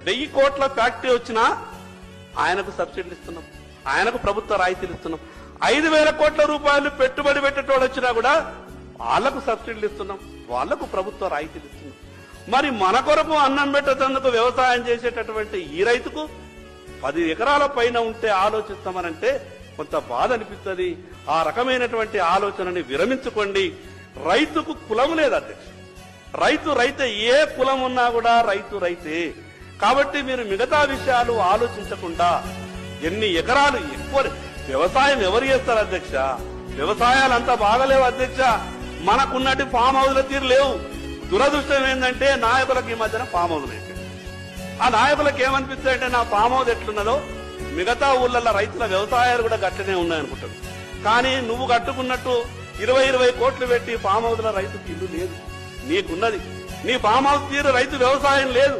1000 కోట్ల ఫ్యాక్టరీ వచ్చినా ఆయనకు సబ్సిడీలు ఇస్తున్నాం, ఆయనకు ప్రభుత్వ రాయితీలు ఇస్తున్నాం. 5000 కోట్ల రూపాయలు పెట్టుబడి పెట్టేటోళ్ళు వచ్చినా కూడా వాళ్లకు సబ్సిడీలు ఇస్తున్నాం, వాళ్లకు ప్రభుత్వ రాయితీలు ఇస్తున్నాం. మరి మన కొరకు అన్నం పెట్టేందుకు వ్యవసాయం చేసేటటువంటి ఈ రైతుకు 10 ఎకరాల పైన ఉంటే ఆలోచిస్తామనంటే కొంత బాధ అనిపిస్తుంది. ఆ రకమైనటువంటి ఆలోచనని విరమించుకోండి. రైతుకు కులం లేదు అధ్యక్ష, రైతు రైతే, ఏ కులం ఉన్నా కూడా రైతు రైతే. కాబట్టి మీరు మిగతా విషయాలు ఆలోచించకుండా ఎన్ని ఎకరాలు ఎక్కువ వ్యవసాయం ఎవరు చేస్తారు అధ్యక్ష? వ్యవసాయాలు అంతా బాగలేవు అధ్యక్ష. మనకున్నట్టు ఫామ్ హౌస్ల తీరు లేవు. దురదృష్టం ఏంటంటే నాయకులకు ఈ మధ్యన ఫామ్ హౌస్లు అయిపోయాయి. ఆ నాయకులకు ఏమనిపిస్తాయంటే నా ఫామ్ హౌస్ ఎట్లున్నదో మిగతా ఊళ్ళల్లో రైతుల వ్యవసాయాలు కూడా గట్లనే ఉన్నాయనుకుంటారు. కానీ నువ్వు కట్టుకున్నట్టు 20 కోట్లు పెట్టి ఫామ్ హౌస్ల రైతుకి ఇల్లు లేదు, నీకున్నది. నీ ఫామ్ హౌస్ తీరు రైతు వ్యవసాయం లేదు.